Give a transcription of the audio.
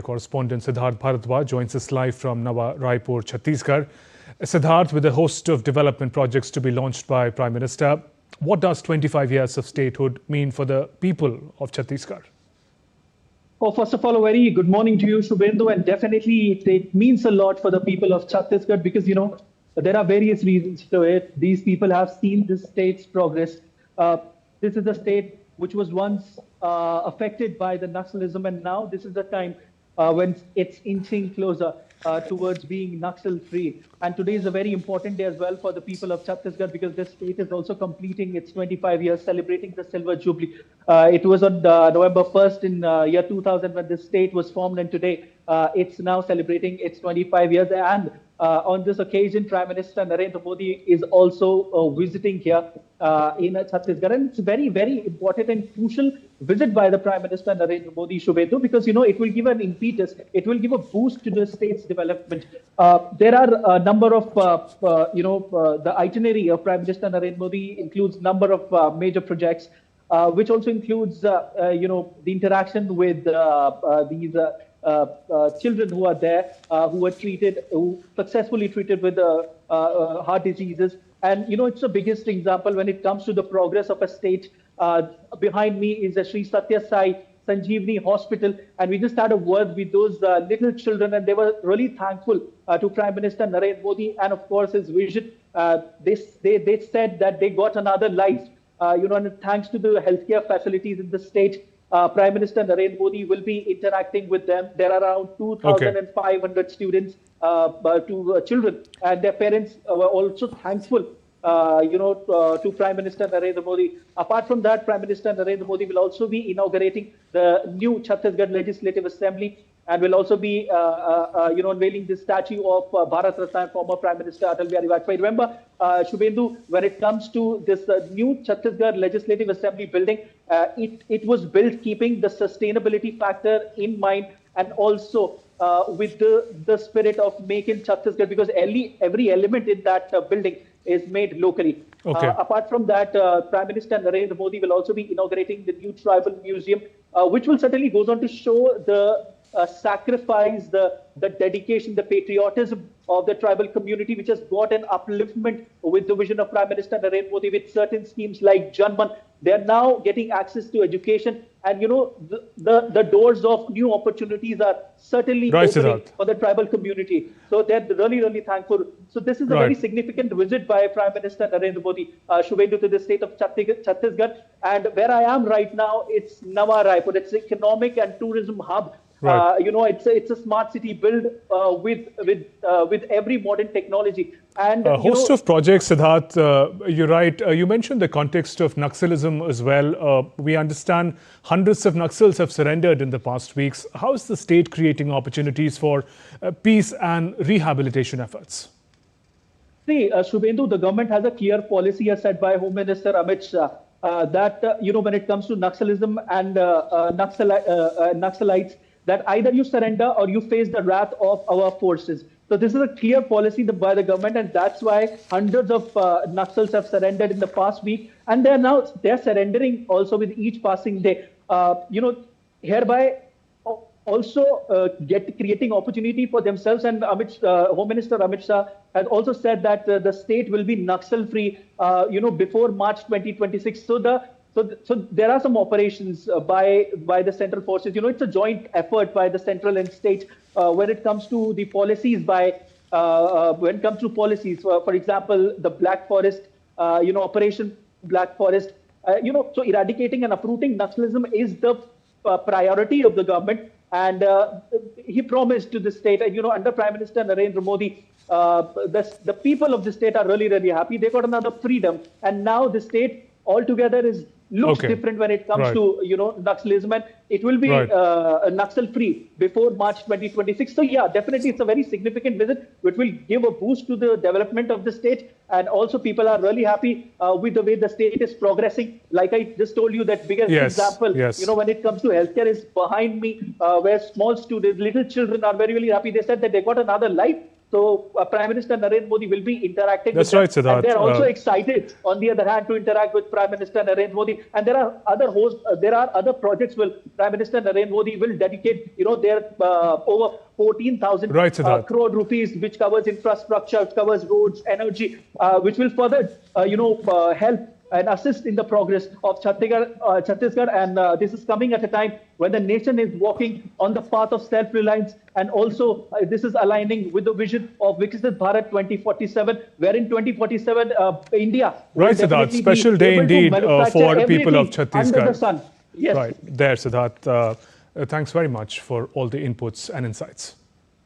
Correspondent Siddharth joins us live from Nava Raipur, Chhattisgarh. Siddharth, with a host of development projects to be launched by Prime Minister, what does 25 years of statehood mean for the people of Chhattisgarh? Oh, first of all, a very good morning to you, Shubhendu, and definitely it means a lot for the people of Chhattisgarh because, there are various reasons to it. These people have seen this state's progress. This is a state which was once affected by the Naxalism, and now this is the time when it's inching closer towards being Naxal-free. And today is a very important day as well for the people of Chhattisgarh because this state is also completing its 25 years, celebrating the Silver Jubilee. It was on November 1st in year 2000 when this state was formed, and today it's now celebrating its 25 years. And on this occasion, Prime Minister Narendra Modi is also visiting here in Chhattisgarh. And it's very, very important and crucial visit by the Prime Minister Narendra Modi, Shubhendu, because, it will give an impetus, it will give a boost to the state's development. There are a number of, the itinerary of Prime Minister Narendra Modi includes number of major projects, which also includes, the interaction with these children who are there, who successfully treated with heart diseases. And, it's the biggest example when it comes to the progress of a state. Behind me is the Sri Satya Sai Sanjeevani Hospital. And we just had a word with those little children, and they were really thankful to Prime Minister Narendra Modi and, of course, his vision. They said that they got another life, and thanks to the healthcare facilities in the state. Prime Minister Narendra Modi will be interacting with them. There are around 2,500 students, children, and their parents were also thankful, to Prime Minister Narendra Modi. Apart from that, Prime Minister Narendra Modi will also be inaugurating the new Chhattisgarh Legislative Assembly and will also be, unveiling the statue of Bharat Ratna and former Prime Minister Atal Bihari Vajpayee. Remember, Shubhendu, when it comes to this new Chhattisgarh Legislative Assembly building, it was built keeping the sustainability factor in mind and also with the spirit of Make in Chhattisgarh, because every element in that building is made locally. Okay. Apart from that, Prime Minister Narendra Modi will also be inaugurating the new Tribal Museum, which will certainly goes on to show the sacrifice, the dedication, the patriotism of the tribal community, which has got an upliftment with the vision of Prime Minister Narendra Modi with certain schemes like Janman. They are now getting access to education, and the doors of new opportunities are certainly opening for the tribal community. So they're really, really thankful. So this is a very significant visit by Prime Minister Narendra Modi, Shubhendu, to the state of Chhattisgarh. And where I am right now, it's Nava Raipur. It's an economic and tourism hub. Right. It's a smart city built with every modern technology. And a host of projects, Siddharth. You're right. You mentioned the context of Naxalism as well. We understand hundreds of Naxals have surrendered in the past weeks. How is the state creating opportunities for peace and rehabilitation efforts? See, Shubhendu, the government has a clear policy as set by Home Minister Amit Shah that when it comes to Naxalism and Naxalites, that either you surrender or you face the wrath of our forces. So this is a clear policy by the government, and that's why hundreds of Naxals have surrendered in the past week, and they're surrendering also with each passing day. Hereby also creating opportunity for themselves. And Home Minister Amit Shah has also said that the state will be Naxal-free, before March 2026. So there are some operations by the central forces. It's a joint effort by the central and state when it comes to the policies. When it comes to policies, for example, the Black Forest, Operation Black Forest. So eradicating and uprooting Naxalism is the priority of the government. And he promised to the state, under Prime Minister Narendra Modi, the people of the state are really, really happy. They got another freedom, and now the state altogether looks different when it comes to Naxalism, and it will be Naxal-free before March 2026. So yeah, definitely it's a very significant visit, which will give a boost to the development of the state, and also people are really happy with the way the state is progressing. Like I just told you, that biggest example, when it comes to healthcare is behind me, where small students, little children are very, really happy. They said that they got another life So Prime Minister Narendra Modi will be interacting That's with them. right, Siddharth. And they're also excited, on the other hand, to interact with Prime Minister Narendra Modi. And there are other projects will Prime Minister Narendra Modi will dedicate, their over 14,000 Right, Siddharth. crore rupees, which covers infrastructure, which covers roads, energy, which will further, help and assist in the progress of Chhattisgarh. And this is coming at a time when the nation is walking on the path of self-reliance. And also, this is aligning with the vision of Viksit Bharat 2047, where in 2047, India will Right, Siddharth. definitely be Special day able to indeed manufacture for people of everything Chhattisgarh. under the sun. Yes. Right, there, Siddharth. Thanks very much for all the inputs and insights.